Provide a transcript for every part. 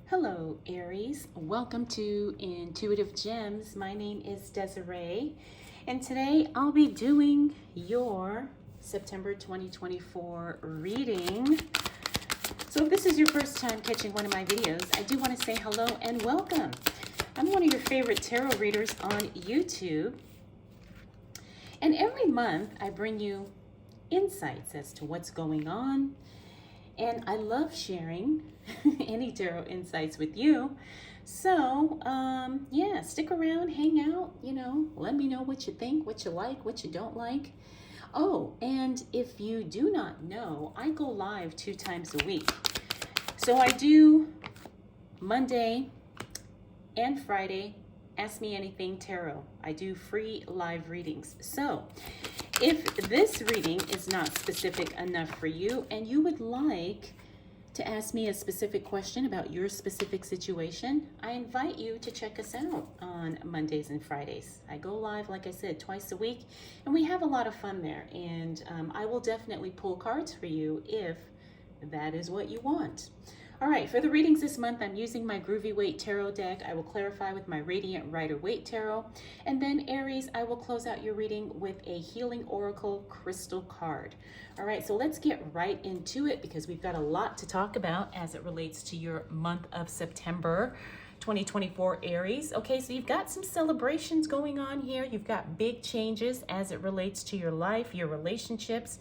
Hello, Aries. Welcome to Intuitive Gems. My name is Desiree, and today I'll be doing your September 2024 reading. So if this is your first time catching one of my videos, I do want to say hello and welcome. I'm one of your favorite tarot readers on YouTube, and every month I bring you insights as to what's going on. And I love sharing any tarot insights with you. So, yeah, stick around, hang out, let me know what you think, what you like, what you don't like. Oh, and if you do not know, I go live 2 times a week. So I do Monday and Friday, Ask Me Anything Tarot. I do free live readings. So if this reading is not specific enough for you and you would like to ask me a specific question about your specific situation, I invite you to check us out on Mondays and Fridays. I go live, like I said, twice a week, and we have a lot of fun there. And I will definitely pull cards for you if that is what you want. All right, for the readings this month, I'm using my Groovy Waite Tarot deck. I will clarify with my Radiant Rider Waite Tarot. And then Aries, I will close out your reading with a Healing Oracle Crystal card. All right, so let's get right into it because we've got a lot to talk about as it relates to your month of September 2024 Aries. Okay, so you've got some celebrations going on here. You've got big changes as it relates to your life, your relationships.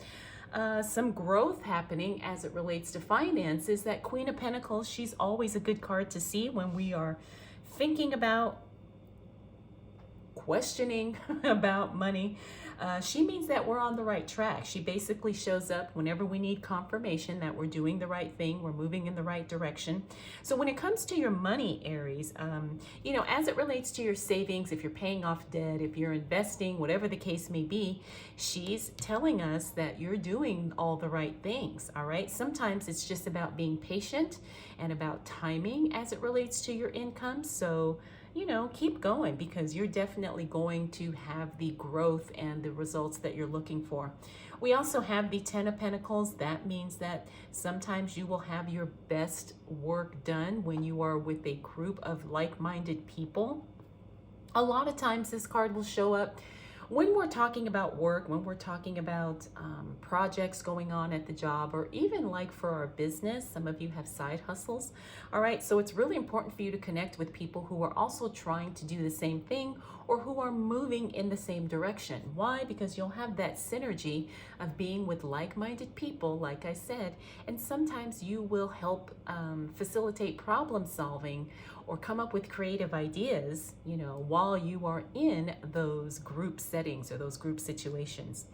Some growth happening as it relates to finances. That Queen of Pentacles, she's always a good card to see when we are thinking about questioning about money. She means that we're on the right track. She basically shows up whenever we need confirmation that we're doing the right thing, we're moving in the right direction. So when it comes to your money, Aries, as it relates to your savings, if you're paying off debt, if you're investing, whatever the case may be, she's telling us that you're doing all the right things, all right? Sometimes it's just about being patient and about timing as it relates to your income. So keep going because you're definitely going to have the growth and the results that you're looking for. We also have the Ten of Pentacles. That means that sometimes you will have your best work done when you are with a group of like-minded people. A lot of times this card will show up when we're talking about work, when we're talking about projects going on at the job, or even like for our business. Some of you have side hustles. All right, so it's really important for you to connect with people who are also trying to do the same thing or who are moving in the same direction. Why? Because you'll have that synergy of being with like-minded people, like I said, and sometimes you will help facilitate problem solving or come up with creative ideas, while you are in those group settings or those group situations.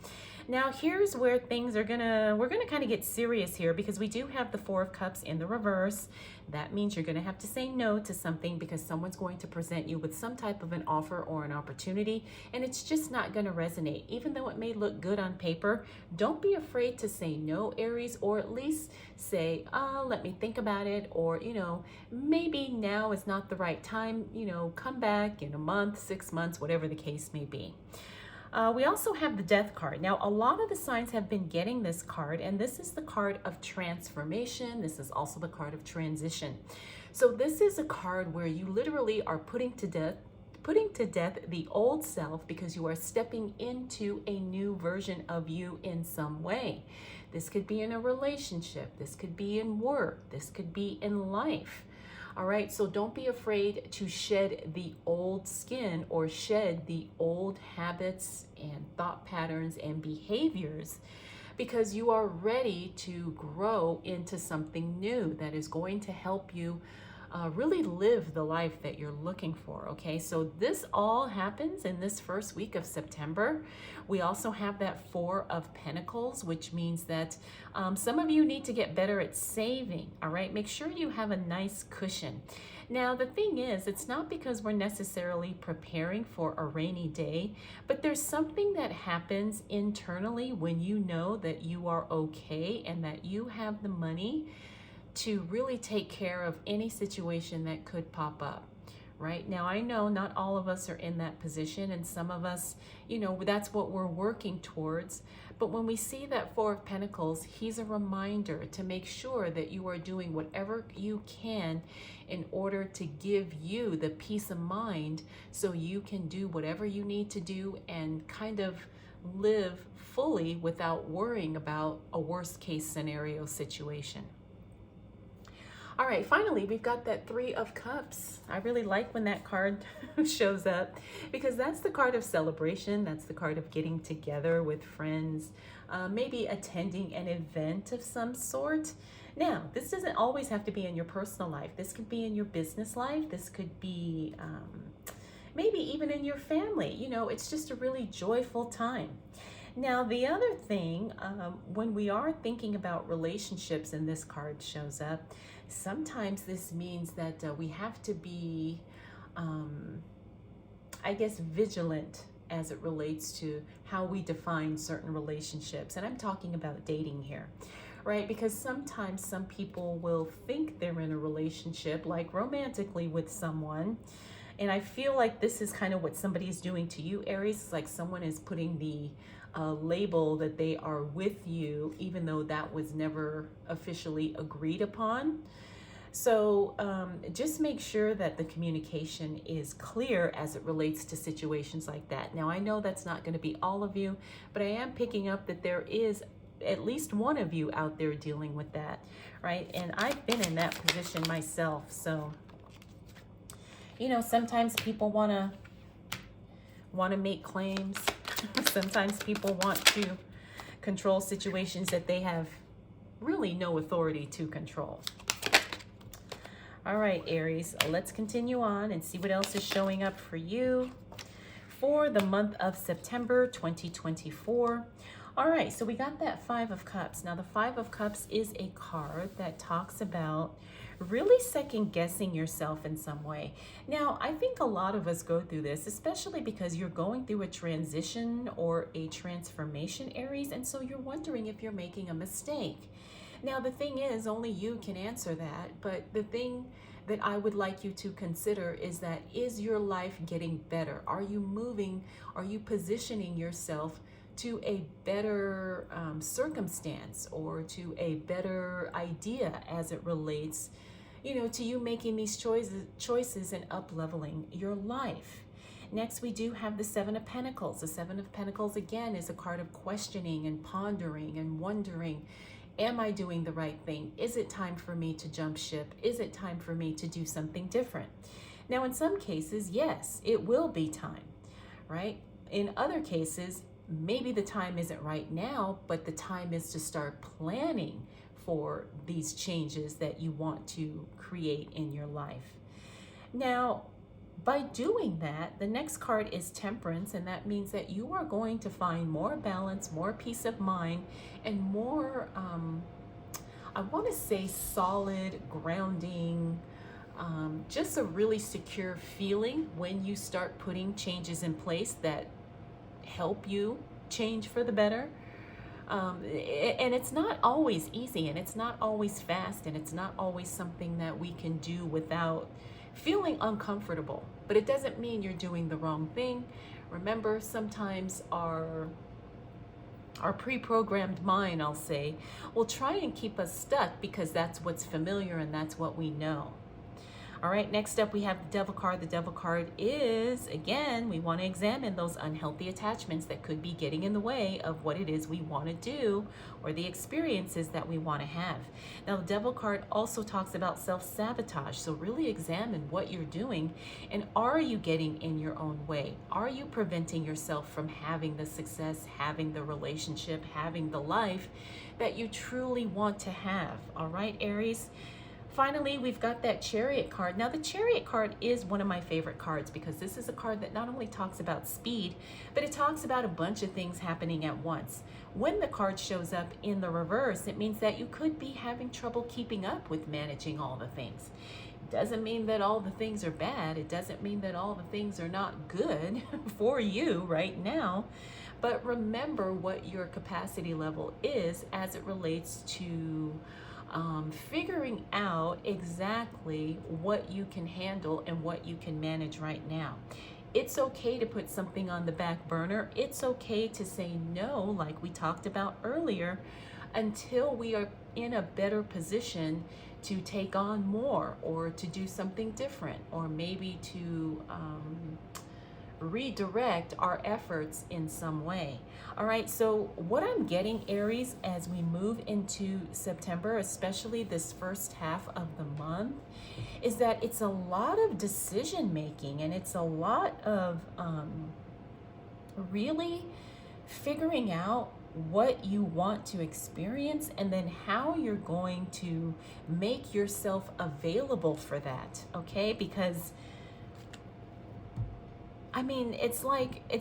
Now, here's where we're gonna kind of get serious here because we do have the Four of Cups in the reverse. That means you're gonna have to say no to something because someone's going to present you with some type of an offer or an opportunity, and it's just not gonna resonate. Even though it may look good on paper, don't be afraid to say no, Aries, or at least say, let me think about it, or, maybe now is not the right time, come back in a month, 6 months, whatever the case may be. We also have the Death card. Now, a lot of the signs have been getting this card, and this is the card of transformation. This is also the card of transition. So this is a card where you literally are putting to death the old self because you are stepping into a new version of you in some way. This could be in a relationship. This could be in work. This could be in life. All right, so don't be afraid to shed the old skin or shed the old habits and thought patterns and behaviors because you are ready to grow into something new that is going to help you really live the life that you're looking for, okay? So this all happens in this first week of September. We also have that Four of Pentacles, which means that some of you need to get better at saving, all right? Make sure you have a nice cushion. Now, the thing is, it's not because we're necessarily preparing for a rainy day, but there's something that happens internally when you know that you are okay and that you have the money to really take care of any situation that could pop up, right? Now, I know not all of us are in that position, and some of us, you know, that's what we're working towards. But when we see that Four of Pentacles, he's a reminder to make sure that you are doing whatever you can in order to give you the peace of mind so you can do whatever you need to do and kind of live fully without worrying about a worst case scenario situation. All right, finally, we've got that Three of Cups. I really like when that card shows up because that's the card of celebration. That's the card of getting together with friends, maybe attending an event of some sort. Now, this doesn't always have to be in your personal life. This could be in your business life. This could be maybe even in your family. You know, it's just a really joyful time. Now, the other thing, when we are thinking about relationships and this card shows up, sometimes this means that we have to be, I guess, vigilant as it relates to how we define certain relationships. And I'm talking about dating here, right? Because sometimes some people will think they're in a relationship, like romantically with someone. And I feel like this is kind of what somebody is doing to you, Aries. It's like someone is putting the label that they are with you, even though that was never officially agreed upon. So just make sure that the communication is clear as it relates to situations like that. Now, I know that's not going to be all of you, but I am picking up that there is at least one of you out there dealing with that, right? And I've been in that position myself. So, you know, sometimes people want to make claims. Sometimes people want to control situations that they have really no authority to control. All right, Aries, let's continue on and see what else is showing up for you for the month of September 2024. All right, so we got that Five of Cups. Now, the Five of Cups is a card that talks about really second guessing yourself in some way. Now, I think a lot of us go through this, especially because you're going through a transition or a transformation, Aries, and so you're wondering if you're making a mistake. Now, the thing is, only you can answer that, but the thing that I would like you to consider is that, is your life getting better? Are you moving? Are you positioning yourself to a better circumstance or to a better idea as it relates, you know, to you making these choices and up-leveling your life? Next, we do have the Seven of Pentacles. The Seven of Pentacles, again, is a card of questioning and pondering and wondering, am I doing the right thing? Is it time for me to jump ship? Is it time for me to do something different? Now, in some cases, yes, it will be time, right? In other cases, maybe the time isn't right now, but the time is to start planning for these changes that you want to create in your life. Now, by doing that, the next card is Temperance, and that means that you are going to find more balance, more peace of mind, and more, I want to say, solid grounding, just a really secure feeling when you start putting changes in place that help you change for the better. And it's not always easy, and it's not always fast, and it's not always something that we can do without feeling uncomfortable. But it doesn't mean you're doing the wrong thing. Remember, sometimes our pre-programmed mind, I'll say, will try and keep us stuck because that's what's familiar and that's what we know. All right, next up we have the Devil card. The Devil card is, again, we want to examine those unhealthy attachments that could be getting in the way of what it is we want to do or the experiences that we want to have. Now, the Devil card also talks about self-sabotage. So really examine what you're doing, and are you getting in your own way? Are you preventing yourself from having the success, having the relationship, having the life that you truly want to have? All right, Aries. Finally, we've got that Chariot card. Now, the Chariot card is one of my favorite cards because this is a card that not only talks about speed, but it talks about a bunch of things happening at once. When the card shows up in the reverse, it means that you could be having trouble keeping up with managing all the things. It doesn't mean that all the things are bad. It doesn't mean that all the things are not good for you right now. But remember what your capacity level is as it relates to figuring out exactly what you can handle and what you can manage right now. It's okay to put something on the back burner. It's okay to say no, like we talked about earlier, until we are in a better position to take on more or to do something different, or maybe to redirect our efforts in some way. All right, so what I'm getting, Aries, as we move into September, especially this first half of the month, is that it's a lot of decision making, and it's a lot of really figuring out what you want to experience and then how you're going to make yourself available for that, okay? Because I mean, it's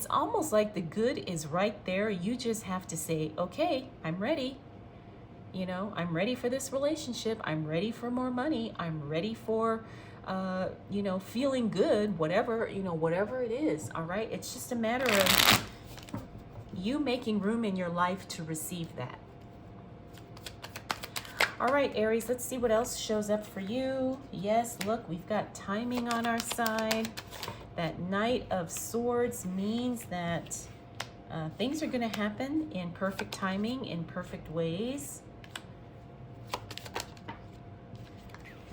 almost like the good is right there. You just have to say, okay, I'm ready. You know, I'm ready for this relationship. I'm ready for more money. I'm ready for, feeling good, whatever it is. All right. It's just a matter of you making room in your life to receive that. All right, Aries, let's see what else shows up for you. Yes, look, we've got timing on our side. That Knight of Swords means that things are going to happen in perfect timing, in perfect ways.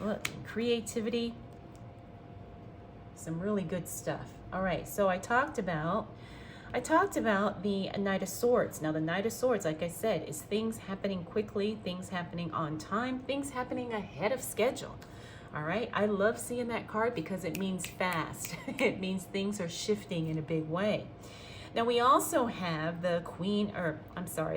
Look, creativity, some really good stuff. All right, so I talked about the Knight of Swords. Now, the Knight of Swords, like I said, is things happening quickly, things happening on time, things happening ahead of schedule. All right, I love seeing that card because it means fast. It means things are shifting in a big way. Now, we also have the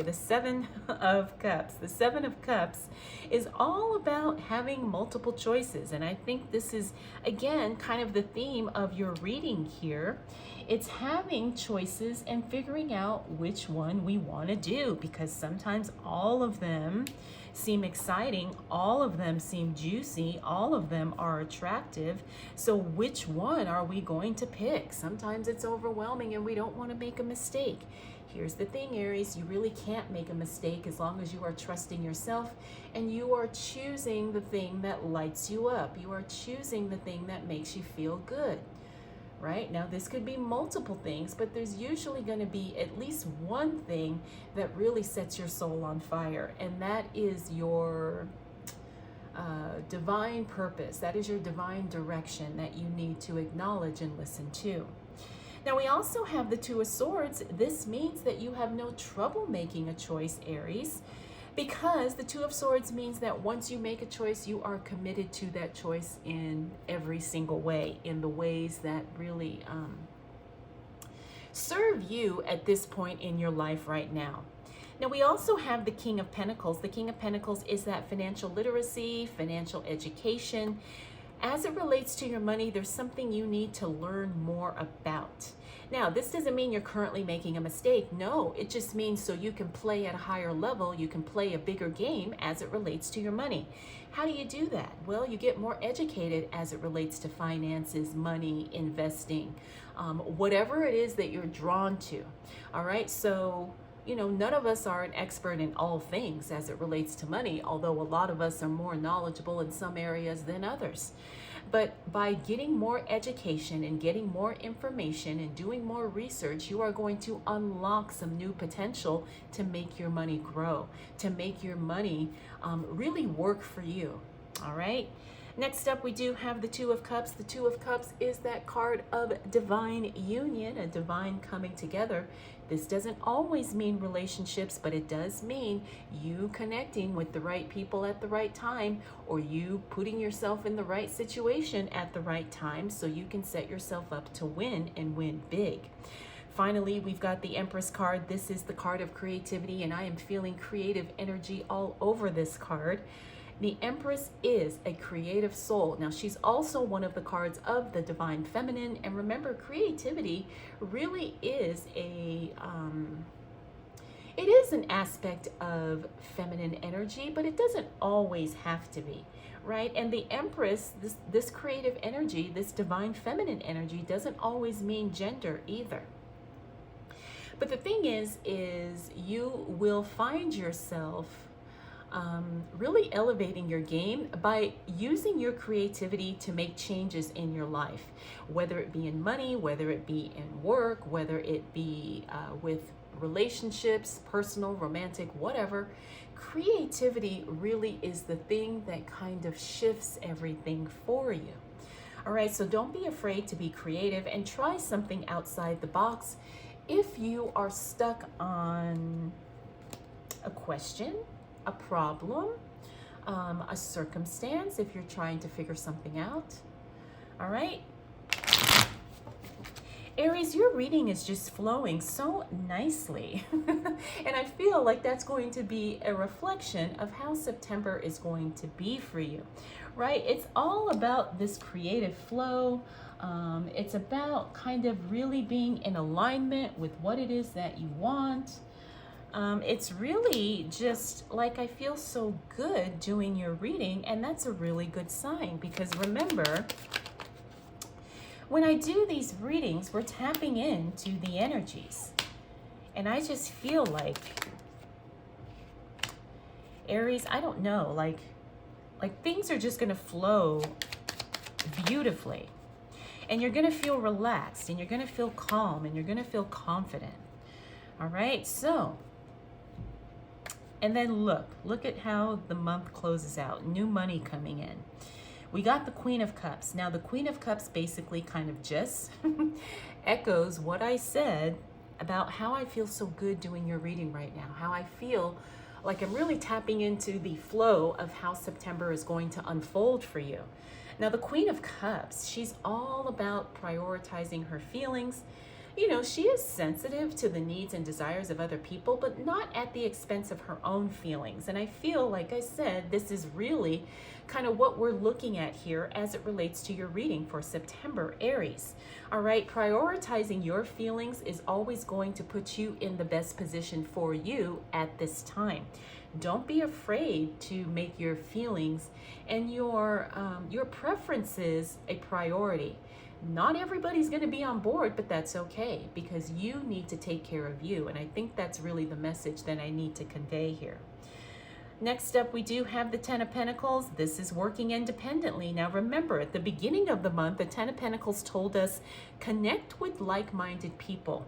the Seven of Cups. The Seven of Cups is all about having multiple choices. And I think this is, again, kind of the theme of your reading here. It's having choices and figuring out which one we want to do, because sometimes all of them seem exciting, all of them seem juicy, all of them are attractive. So which one are we going to pick? Sometimes it's overwhelming and we don't want to make a mistake. Here's the thing, Aries, you really can't make a mistake as long as you are trusting yourself and you are choosing the thing that lights you up. You are choosing the thing that makes you feel good. Right? Now, this could be multiple things, but there's usually going to be at least one thing that really sets your soul on fire, and that is your divine purpose. That is your divine direction that you need to acknowledge and listen to. Now, we also have the Two of Swords. This means that you have no trouble making a choice, Aries, because the Two of Swords means that once you make a choice, you are committed to that choice in every single way, in the ways that really serve you at this point in your life right now. Now, we also have the King of Pentacles. The King of Pentacles is that financial literacy, financial education. As it relates to your money, there's something you need to learn more about. Now, this doesn't mean you're currently making a mistake. No, it just means so you can play at a higher level, you can play a bigger game as it relates to your money. How do you do that? Well, you get more educated as it relates to finances, money, investing, whatever it is that you're drawn to. All right, so none of us are an expert in all things as it relates to money, although a lot of us are more knowledgeable in some areas than others. But by getting more education and getting more information and doing more research, you are going to unlock some new potential to make your money grow, to make your money really work for you. All right. Next up, we do have the Two of Cups. The Two of Cups is that card of divine union, a divine coming together. This doesn't always mean relationships, but it does mean you connecting with the right people at the right time, or you putting yourself in the right situation at the right time so you can set yourself up to win and win big. Finally, we've got the Empress card. This is the card of creativity, and I am feeling creative energy all over this card. The Empress is a creative soul. Now, she's also one of the cards of the Divine Feminine. And remember, creativity really is it is an aspect of feminine energy, but it doesn't always have to be, right? And the Empress, this creative energy, this Divine Feminine energy, doesn't always mean gender either. But the thing is you will find yourself really elevating your game by using your creativity to make changes in your life, whether it be in money, whether it be in work, whether it be with relationships, personal, romantic, whatever. Creativity really is the thing that kind of shifts everything for you. All right, so don't be afraid to be creative and try something outside the box. If you are stuck on a question, a problem, a circumstance, if you're trying to figure something out, all right? Aries, your reading is just flowing so nicely. And I feel like that's going to be a reflection of how September is going to be for you, right? It's all about this creative flow. It's about kind of really being in alignment with what it is that you want. It's really just like I feel so good doing your reading, and that's a really good sign because remember, when I do these readings, we're tapping into the energies. And I just feel like, Aries, I don't know, like things are just gonna flow beautifully. And you're gonna feel relaxed, and you're gonna feel calm, and you're gonna feel confident. All right, so, and then look at how the month closes out. New money coming in. We got the Queen of Cups. Now, the Queen of Cups basically kind of just echoes what I said about how I feel so good doing your reading right now, how I feel like I'm really tapping into the flow of how September is going to unfold for you. Now, the Queen of Cups, she's all about prioritizing her feelings. You know, she is sensitive to the needs and desires of other people, but not at the expense of her own feelings. And I feel, like I said, this is really kind of what we're looking at here as it relates to your reading for September, Aries. All right, prioritizing your feelings is always going to put you in the best position for you at this time. Don't be afraid to make your feelings and your preferences a priority. Not everybody's going to be on board, but that's okay because you need to take care of you. And I think that's really the message that I need to convey here. Next up, we do have the Ten of Pentacles. This is working independently. Now, remember, at the beginning of the month, the Ten of Pentacles told us connect with like-minded people.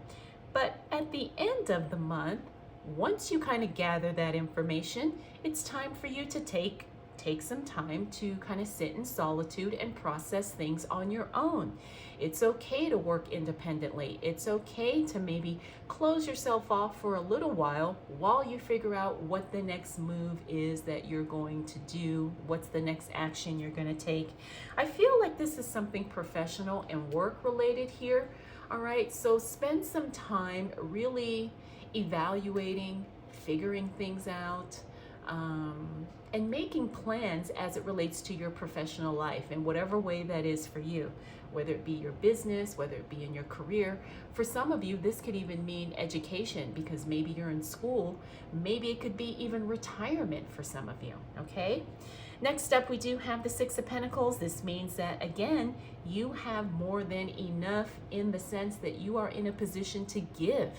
But at the end of the month, once you kind of gather that information, it's time for you to take some time to kind of sit in solitude and process things on your own. It's okay to work independently. It's okay to maybe close yourself off for a little while you figure out what the next move is that you're going to do, what's the next action you're going to take. I feel like this is something professional and work related here. All right, so spend some time really evaluating, figuring things out, and making plans as it relates to your professional life in whatever way that is for you, whether it be your business, whether it be in your career. For some of you, this could even mean education because maybe you're in school. Maybe it could be even retirement for some of you, okay? Next up, we do have the Six of Pentacles. This means that, again, you have more than enough in the sense that you are in a position to give.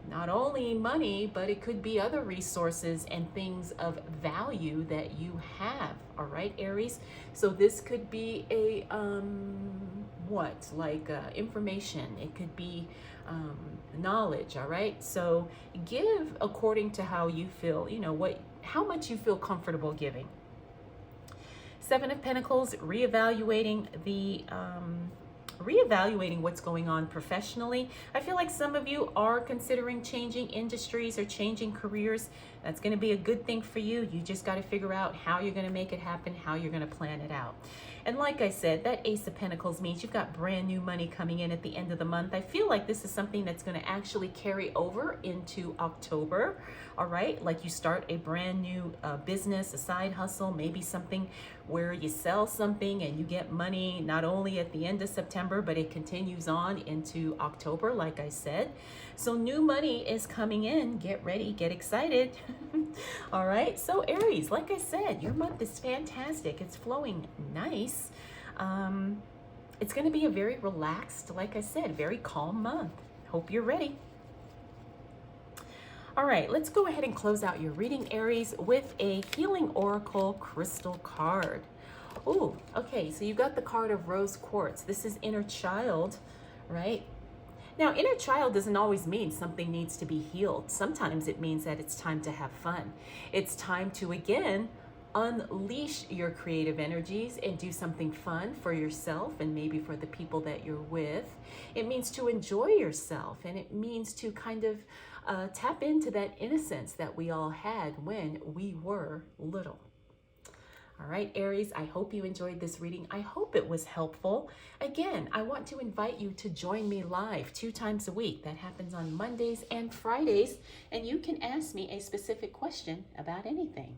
Not only money, but it could be other resources and things of value that you have. All right, Aries. So this could be a information. It could be knowledge. All right. So give according to how you feel. You know how much you feel comfortable giving. Seven of Pentacles, reevaluating what's going on professionally. I feel like some of you are considering changing industries or changing careers. That's going to be a good thing for you. You just got to figure out how you're going to make it happen, how you're going to plan it out. And like I said, that Ace of Pentacles means you've got brand new money coming in at the end of the month. I feel like this is something that's going to actually carry over into October. All right, like you start a brand new business, a side hustle, maybe something where you sell something and you get money not only at the end of September, but it continues on into October, like I said. So new money is coming in. Get ready, get excited. All right, so Aries, like I said, your month is fantastic. It's flowing nice. It's going to be a very relaxed, like I said, very calm month. Hope you're ready. All right, let's go ahead and close out your reading, Aries, with a Healing Oracle crystal card. Ooh, okay, so you got the card of Rose Quartz. This is inner child, right? Now, inner child doesn't always mean something needs to be healed. Sometimes it means that it's time to have fun. It's time to, again, unleash your creative energies and do something fun for yourself and maybe for the people that you're with. It means to enjoy yourself, and it means to kind of tap into that innocence that we all had when we were little. All right, Aries, I hope you enjoyed this reading. I hope it was helpful. Again, I want to invite you to join me live 2 times a week. That happens on Mondays and Fridays, and you can ask me a specific question about anything.